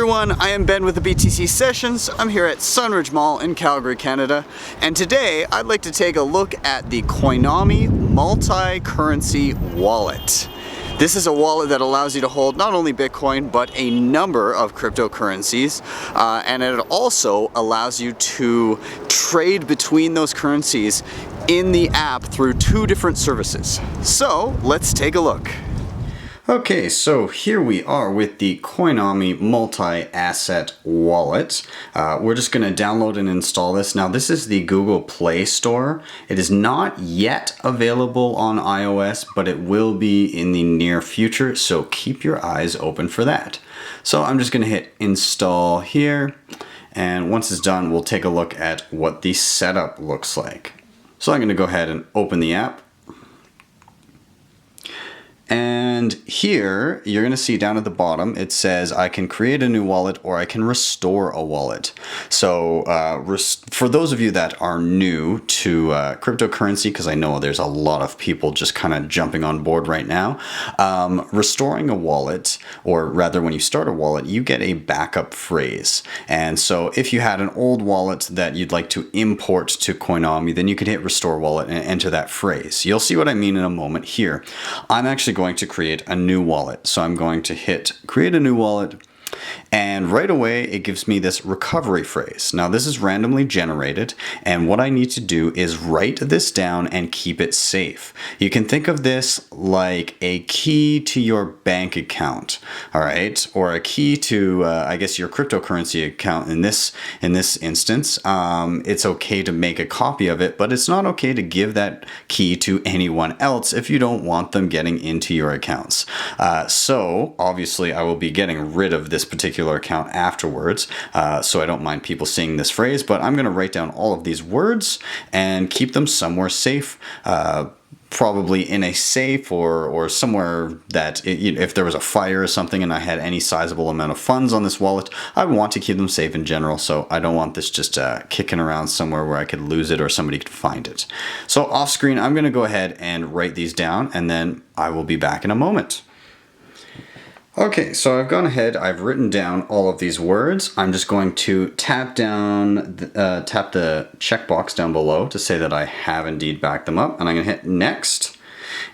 everyone, I am Ben with the BTC Sessions. I'm here at Sunridge Mall in Calgary, Canada, and today I'd like to take a look at the Coinomi multi-currency wallet. This is a wallet that allows you to hold not only Bitcoin, but a number of cryptocurrencies, and it also allows you to trade between those currencies in the app through two different services. So let's take a look. Okay, so here we are with the Coinomi multi-asset wallet. We're just going to download and install this. Now this is the Google Play Store. It is not yet available on iOS, but it will be in the near future, so keep your eyes open for that. So I'm just going to hit install here, and once it's done, we'll take a look at what the setup looks like. So I'm going to go ahead and open the app. And here, you're going to see down at the bottom, it says I can create a new wallet or I can restore a wallet. So for those of you that are new to cryptocurrency, because I know there's a lot of people just kind of jumping on board right now, restoring a wallet, or rather when you start a wallet, you get a backup phrase. And so if you had an old wallet that you'd like to import to Coinomi, then you could hit restore wallet and enter that phrase. You'll see what I mean in a moment here. I'm actually going to create a new wallet. So I'm going to hit create a new wallet, and right away it gives me this recovery phrase. Now this is randomly generated, and what I need to do is write this down and keep it safe. You can think of this like a key to your bank account, all right, or a key to I guess your cryptocurrency account in this instance. It's okay to make a copy of it, but it's not okay to give that key to anyone else if you don't want them getting into your accounts. So obviously I will be getting rid of this particular account afterwards, so I don't mind people seeing this phrase, but I'm going to write down all of these words and keep them somewhere safe, probably in a safe or somewhere that if there was a fire or something and I had any sizable amount of funds on this wallet, I want to keep them safe in general, so I don't want this just kicking around somewhere where I could lose it or somebody could find it. So off screen, I'm going to go ahead and write these down, and then I will be back in a moment. Okay, so I've gone ahead, I've written down all of these words. I'm just going to tap the checkbox down below to say that I have indeed backed them up, and I'm going to hit next.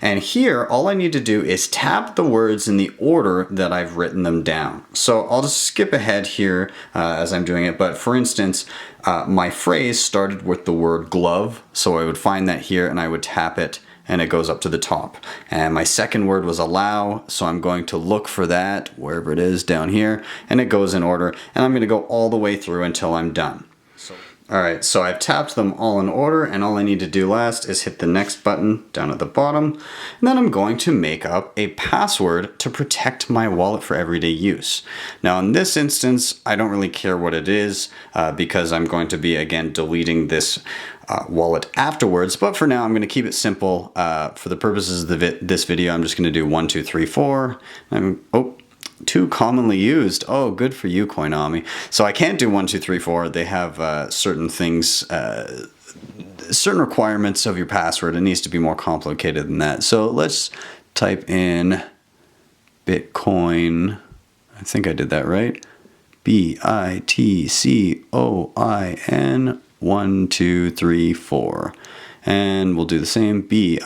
And here, all I need to do is tap the words in the order that I've written them down. So I'll just skip ahead here as I'm doing it, but for instance, my phrase started with the word glove, so I would find that here and I would tap it, and it goes up to the top. And my second word was allow, so I'm going to look for that wherever it is down here, and it goes in order, and I'm going to go all the way through until I'm done. Alright, so I've tapped them all in order, and all I need to do last is hit the next button down at the bottom, and then I'm going to make up a password to protect my wallet for everyday use. Now in this instance, I don't really care what it is, because I'm going to be again deleting this wallet afterwards, but for now I'm going to keep it simple. For the purposes of this video, I'm just going to do 1, 2, 3, 4. Too commonly used. Oh, good for you, Coinomi. So I can't do 1, 2, 3, 4. They have certain things, certain requirements of your password. It needs to be more complicated than that. So let's type in Bitcoin. I think I did that right. BITCOIN 1, 2, 3, 4. And we'll do the same. BITCOIN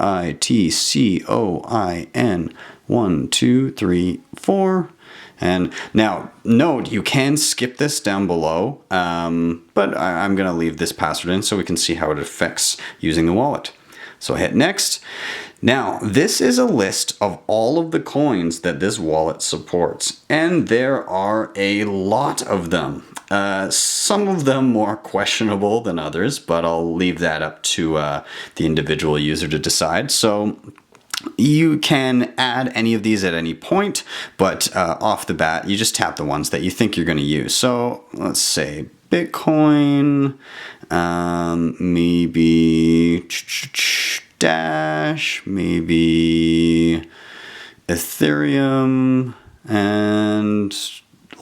1, 2, 3, 4. And now, note, you can skip this down below, but I'm going to leave this password in so we can see how it affects using the wallet. So I hit next. Now, this is a list of all of the coins that this wallet supports, and there are a lot of them. Some of them more questionable than others, but I'll leave that up to the individual user to decide. So you can add any of these at any point, but off the bat, you just tap the ones that you think you're going to use. So let's say Bitcoin, maybe Dash, maybe Ethereum, and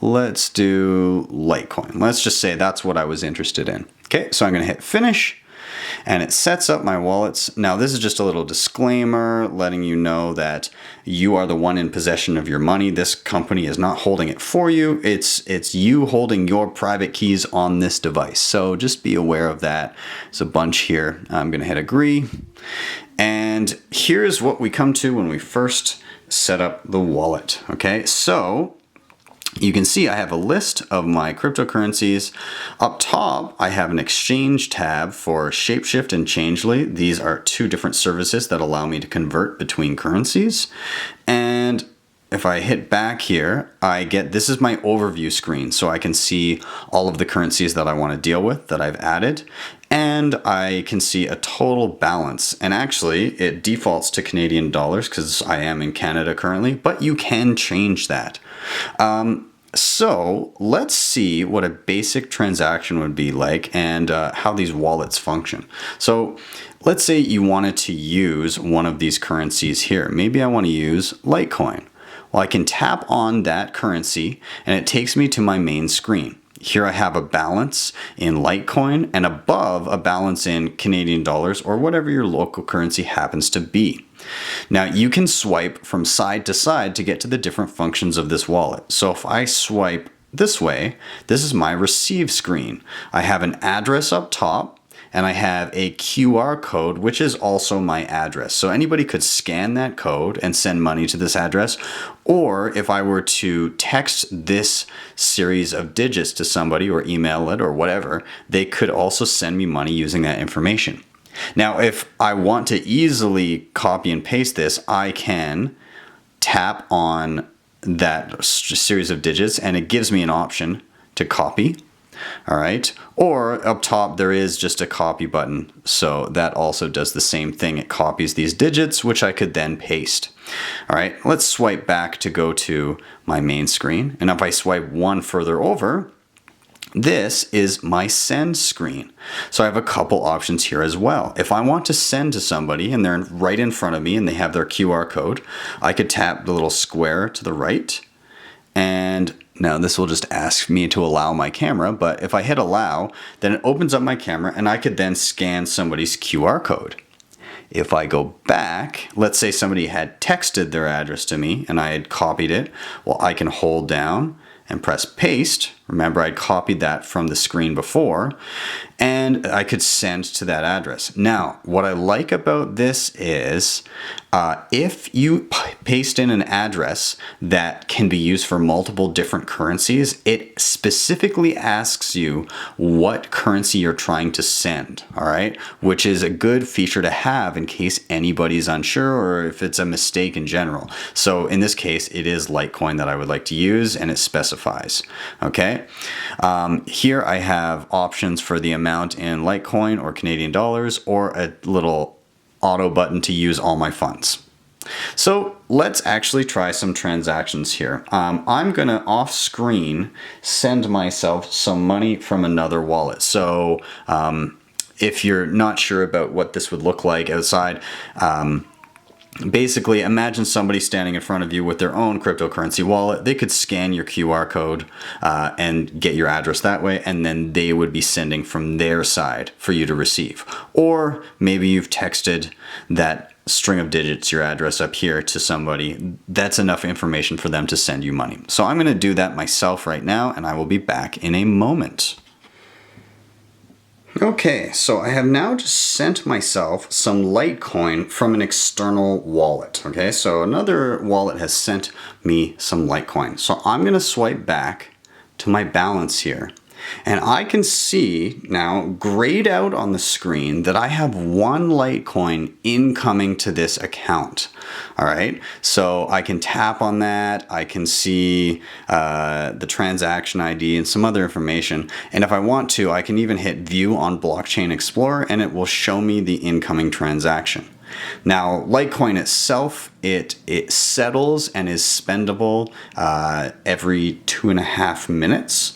let's do LITECOIN. Let's just say that's what I was interested in. Okay, so I'm going to hit finish. and it sets up my wallets. Now this is just a little disclaimer letting you know that you are the one in possession of your money. This company is not holding it for you. It's you holding your private keys on this device. So just be aware of that. There's a bunch here. I'm going to hit agree. And here's what we come to when we first set up the wallet. Okay, so you can see I have a list of my cryptocurrencies. Up top, I have an exchange tab for Shapeshift and Changelly. These are two different services that allow me to convert between currencies. And if I hit back here, this is my overview screen. So I can see all of the currencies that I want to deal with that I've added. And I can see a total balance. And actually, it defaults to Canadian dollars because I am in Canada currently, but you can change that. So let's see what a basic transaction would be like and how these wallets function. So let's say you wanted to use one of these currencies here. Maybe I want to use LITECOIN. Well, I can tap on that currency and it takes me to my main screen. Here I have a balance in LITECOIN and above a balance in Canadian dollars or whatever your local currency happens to be. Now you can swipe from side to side to get to the different functions of this wallet. So if I swipe this way, this is my receive screen. I have an address up top and I have a QR code, which is also my address. So anybody could scan that code and send money to this address. Or if I were to text this series of digits to somebody or email it or whatever, they could also send me money using that information. Now, if I want to easily copy and paste this, I can tap on that series of digits and it gives me an option to copy. All right. Or up top, there is just a copy button. So that also does the same thing. It copies these digits, which I could then paste. All right. Let's swipe back to go to my main screen. And if I swipe one further over, this is my send screen. So I have a couple options here as well. If I want to send to somebody and they're right in front of me and they have their QR code, I could tap the little square to the right. And now this will just ask me to allow my camera, but if I hit allow, then it opens up my camera and I could then scan somebody's QR code. If I go back, let's say somebody had texted their address to me and I had copied it, well, I can hold down and press paste. Remember, I copied that from the screen before, and I could send to that address. Now, what I like about this is if you paste in an address that can be used for multiple different currencies, it specifically asks you what currency you're trying to send, all right? Which is a good feature to have in case anybody's unsure or if it's a mistake in general. So in this case, it is LITECOIN that I would like to use, and it specifies, okay? Here I have options for the amount in LITECOIN or Canadian dollars or a little auto button to use all my funds. So let's actually try some transactions here. I'm going to off screen send myself some money from another wallet. So if you're not sure about what this would look like outside, basically, imagine somebody standing in front of you with their own cryptocurrency wallet. They could scan your QR code and get your address that way, and then they would be sending from their side for you to receive. Or maybe you've texted that string of digits, your address up here, to somebody. That's enough information for them to send you money. So I'm going to do that myself right now, and I will be back in a moment. Okay, so I have now just sent myself some LITECOIN from an external wallet. Okay, so another wallet has sent me some LITECOIN. So I'm going to swipe back to my balance here. And I can see now grayed out on the screen that I have one LITECOIN incoming to this account. All right, so I can tap on that. I can see the transaction ID and some other information. And if I want to, I can even hit view on Blockchain Explorer and it will show me the incoming transaction. Now, LITECOIN itself, it settles and is spendable every 2.5 minutes.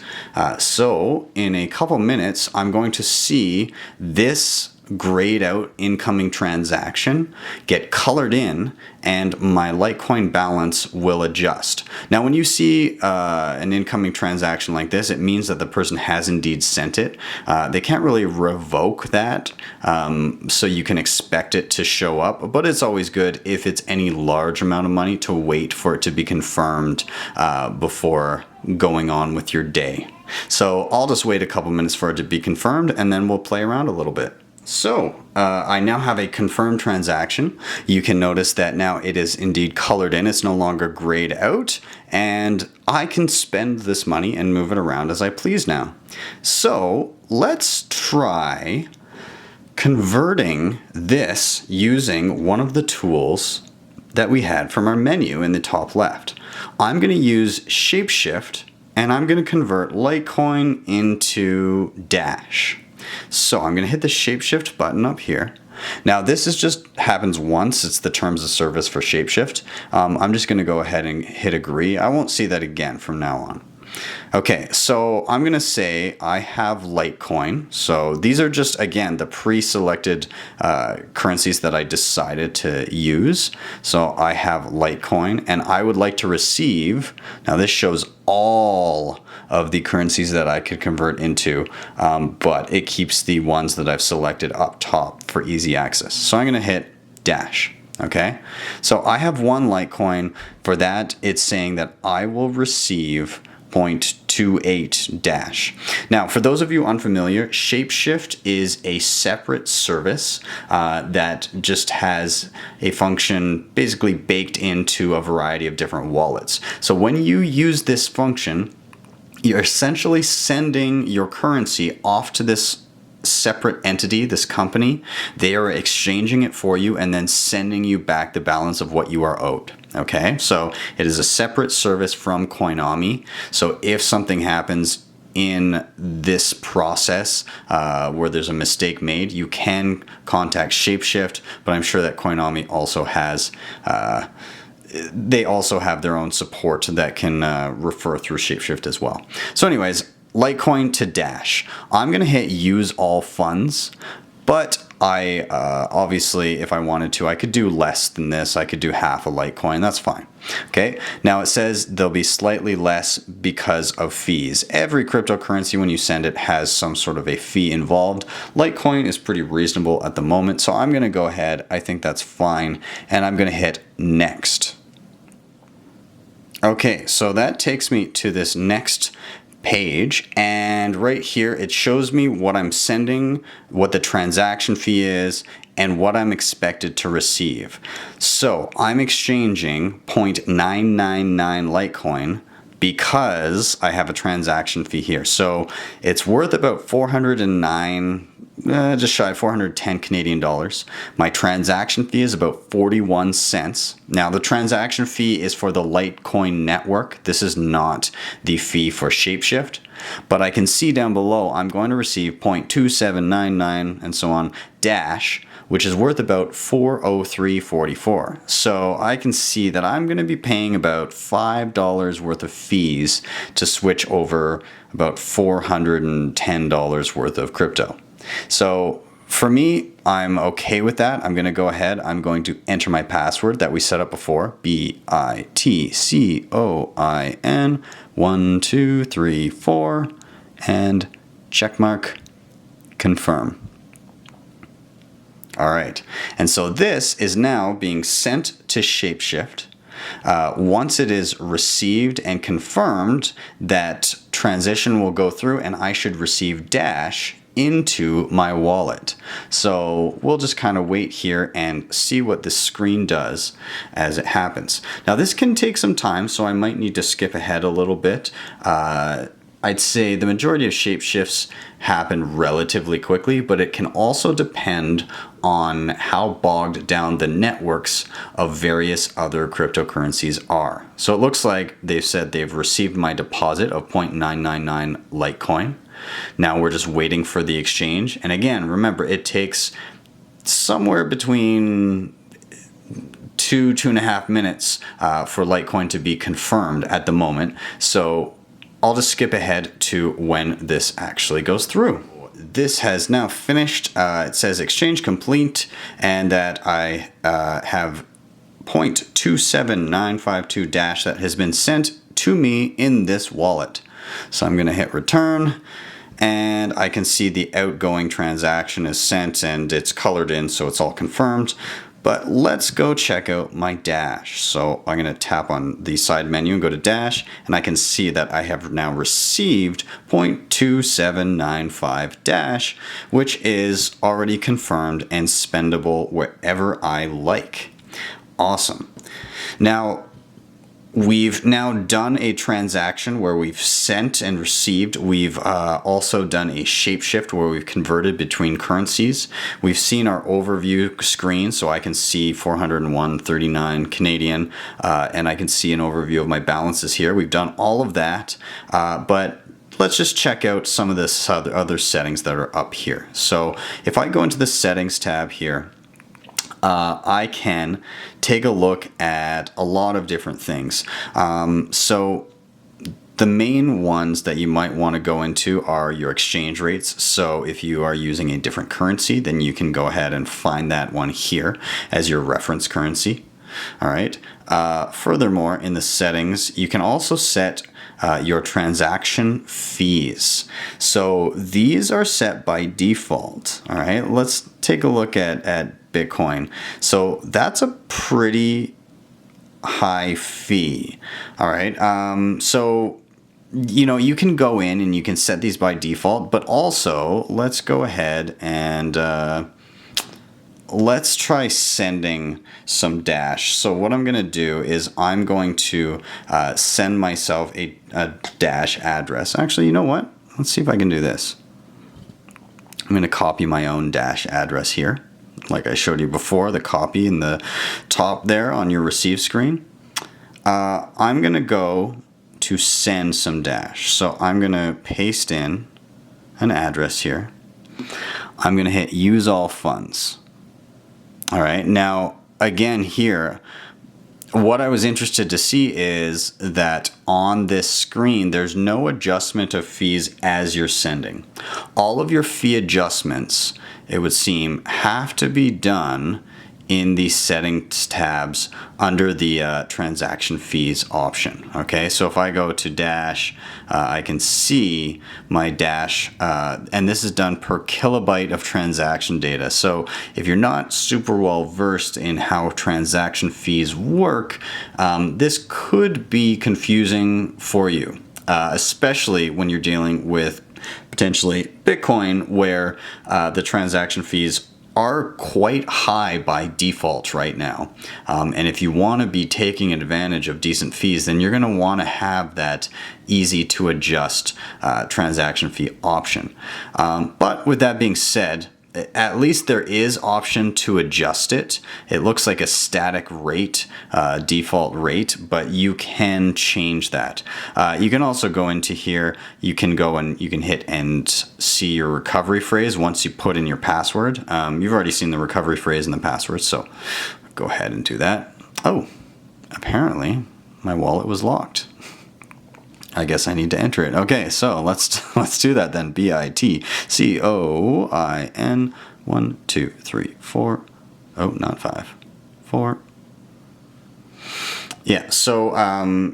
So in a couple minutes, I'm going to see this grayed out incoming transaction get colored in, and my Litecoin balance will adjust. Now, when you see an incoming transaction like this, it means that the person has indeed sent it. They can't really revoke that, so you can expect it to show up, but it's always good if it's any large amount of money to wait for it to be confirmed before going on with your day. So I'll just wait a couple minutes for it to be confirmed, and then we'll play around a little bit. So I now have a confirmed transaction. You can notice that now it is indeed colored in. It's no longer grayed out, and I can spend this money and move it around as I please now. So let's try converting this using one of the tools that we had from our menu in the top left. I'm going to use Shapeshift, and I'm going to convert Litecoin into Dash. So I'm going to hit the Shapeshift button up here. Now this is just happens once. It's the terms of service for Shapeshift. I'm just going to go ahead and hit agree. I won't see that again from now on. Okay, so I'm going to say I have Litecoin. So these are just, again, the pre-selected currencies that I decided to use. So I have Litecoin, and I would like to receive, now this shows all of the currencies that I could convert into, but it keeps the ones that I've selected up top for easy access. So I'm going to hit Dash. Okay, so I have one Litecoin. For that, it's saying that I will receive 0.28 Dash. Now, for those of you unfamiliar, Shapeshift is a separate service that just has a function basically baked into a variety of different wallets. So when you use this function, you're essentially sending your currency off to this separate entity, this company. They are exchanging it for you and then sending you back the balance of what you are owed. Okay, so it is a separate service from Coinomi. So if something happens in this process where there's a mistake made, you can contact Shapeshift, but I'm sure that Coinomi also has they also have their own support that can refer through Shapeshift as well. So anyways, Litecoin to Dash. I'm going to hit use all funds, but I obviously, if I wanted to, I could do less than this. I could do half a Litecoin. That's fine. Okay. Now it says there'll be slightly less because of fees. Every cryptocurrency, when you send it, has some sort of a fee involved. Litecoin is pretty reasonable at the moment, so I'm going to go ahead. I think that's fine, and I'm going to hit next. Okay, so that takes me to this next page, and right here it shows me what I'm sending, what the transaction fee is, and what I'm expected to receive. So I'm exchanging 0.999 Litecoin because I have a transaction fee here. So it's worth about 409, just shy of 410 Canadian dollars. My transaction fee is about 41 cents. Now the transaction fee is for the Litecoin network. This is not the fee for Shapeshift, but I can see down below I'm going to receive 0.2799 and so on Dash, which is worth about 403.44. So I can see that I'm going to be paying about $5 worth of fees to switch over about $410 worth of crypto. So for me, I'm okay with that. I'm going to go ahead. I'm going to enter my password that we set up before, BITCOIN 1234, and checkmark confirm. All right, and so this is now being sent to Shapeshift. Once it is received and confirmed, that transition will go through and I should receive Dash into my wallet. So we'll just kind of wait here and see what the screen does as it happens. Now this can take some time, so I might need to skip ahead a little bit. I'd say the majority of shapeshifts happen relatively quickly, but it can also depend on how bogged down the networks of various other cryptocurrencies are. So it looks like they've said they've received my deposit of 0.999 Litecoin. Now we're just waiting for the exchange. And again, remember, it takes somewhere between 2.5 minutes for Litecoin to be confirmed at the moment. So I'll just skip ahead to when this actually goes through. this has now finished. It says exchange complete, and that I have 0.27952 dash that has been sent to me in this wallet. So I'm going to hit return, and I can see the outgoing transaction is sent and it's colored in, so it's all confirmed. But let's go check out my dash. So I'm going to tap on the side menu and go to dash, and I can see that I have now received 0.2795 dash, which is already confirmed and spendable wherever I like. Awesome. Now, we've now done a transaction where we've sent and received. We've also done a shapeshift where we've converted between currencies. We've seen our overview screen, so I can see 401.39 Canadian, and I can see an overview of my balances here. We've done all of that, but let's just check out some of the other settings that are up here. So if I go into the settings tab here, I can take a look at a lot of different things. So the main ones that you might want to go into are your exchange rates. So if you are using a different currency, then you can go ahead and find that one here as your reference currency. All right. Furthermore, in the settings, you can also set your transaction fees. So these are set by default. All right. Let's take a look at Bitcoin. So that's a pretty high fee. All right. So, you know, you can go in and you can set these by default, but also let's go ahead and let's try sending some dash. So what I'm going to do is I'm going to send myself a dash address. Actually, you know what? Let's see if I can do this. I'm going to copy my own dash address here. Like I showed you before, the copy in the top there on your receive screen. I'm going to go to send some dash. So I'm going to paste in an address here. I'm going to hit use all funds. All right. Now, again, here, what I was interested to see is that on this screen, there's no adjustment of fees as you're sending. All of your fee adjustments, it would seem, have to be done in the settings tabs under the transaction fees option. Okay, so if I go to dash, I can see my dash, and this is done per kilobyte of transaction data. So if you're not super well versed in how transaction fees work, this could be confusing for you, especially when you're dealing with potentially Bitcoin, where the transaction fees are quite high by default right now. And if you want to be taking advantage of decent fees, then you're going to want to have that easy to adjust transaction fee option. But with that being said, at least there is option to adjust it. It looks like a static rate, default rate, but you can change that. You can also go into here, you can go and you can hit and see your recovery phrase once you put in your password. You've already seen the recovery phrase and the password, so go ahead and do that. Oh, apparently my wallet was locked. I guess I need to enter it. Okay, so let's do that then. BITCOIN 1 2 3 4. Oh, not 5. 4. Yeah, so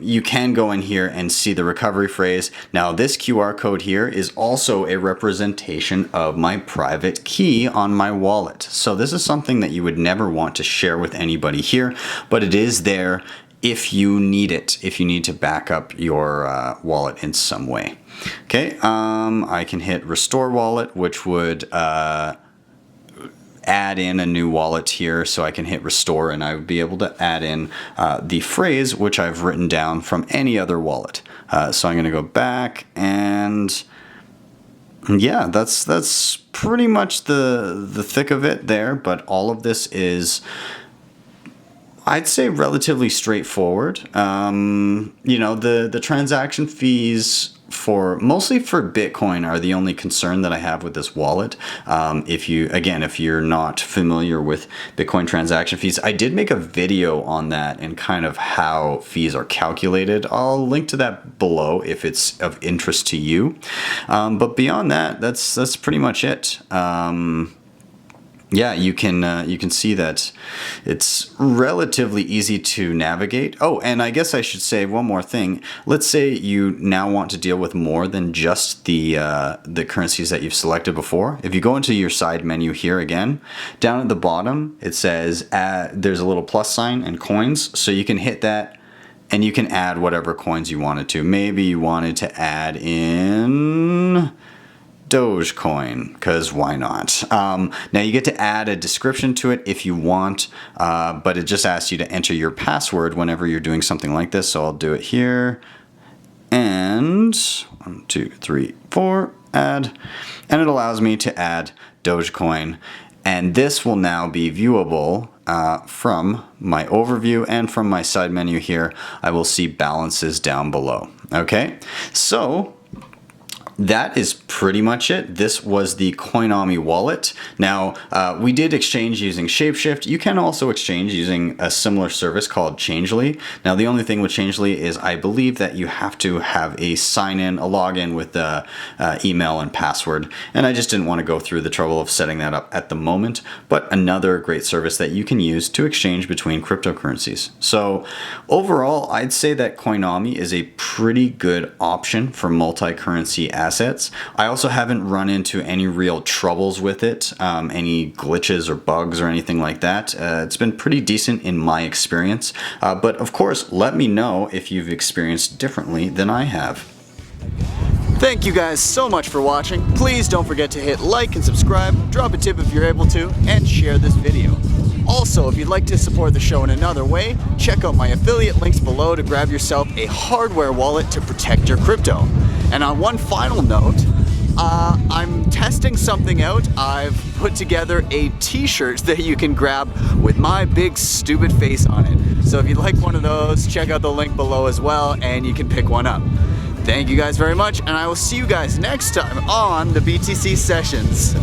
you can go in here and see the recovery phrase. Now, this QR code here is also a representation of my private key on my wallet. So this is something that you would never want to share with anybody here, but it is there if you need it, if you need to back up your wallet in some way. Okay, I can hit restore wallet, which would add in a new wallet here. So I can hit restore and I would be able to add in the phrase which I've written down from any other wallet. So I'm going to go back, and yeah, that's pretty much the thick of it there. But all of this is, I'd say, relatively straightforward. You know, the transaction fees mostly for Bitcoin are the only concern that I have with this wallet. If you're not familiar with Bitcoin transaction fees, I did make a video on that and kind of how fees are calculated. I'll link to that below if it's of interest to you. But beyond that, that's pretty much it. Yeah, you can see that it's relatively easy to navigate. Oh, and I guess I should say one more thing. Let's say you now want to deal with more than just the currencies that you've selected before. If you go into your side menu here again, down at the bottom, it says there's a little plus sign and coins, so you can hit that and you can add whatever coins you wanted to. Maybe you wanted to add in Dogecoin, because why not? Now you get to add a description to it if you want, but it just asks you to enter your password whenever you're doing something like this. So I'll do it here, and 1, 2, 3, 4, add, and it allows me to add Dogecoin, and this will now be viewable from my overview and from my side menu here. I will see balances down below. Okay, so that is pretty much it. This was the Coinomi wallet. Now, we did exchange using Shapeshift. You can also exchange using a similar service called Changelly. Now, the only thing with Changelly is I believe that you have to have a sign-in, a login with the email and password. And I just didn't want to go through the trouble of setting that up at the moment. But another great service that you can use to exchange between cryptocurrencies. So overall, I'd say that Coinomi is a pretty good option for multi-currency assets. I also haven't run into any real troubles with it, any glitches or bugs or anything like that. It's been pretty decent in my experience, but of course, let me know if you've experienced differently than I have. Thank you guys so much for watching. Please don't forget to hit like and subscribe, drop a tip if you're able to, and share this video. Also, if you'd like to support the show in another way, check out my affiliate links below to grab yourself a hardware wallet to protect your crypto. And on one final note, I'm testing something out. I've put together a t-shirt that you can grab with my big stupid face on it. So if you'd like one of those, check out the link below as well and you can pick one up. Thank you guys very much, and I will see you guys next time on the BTC Sessions.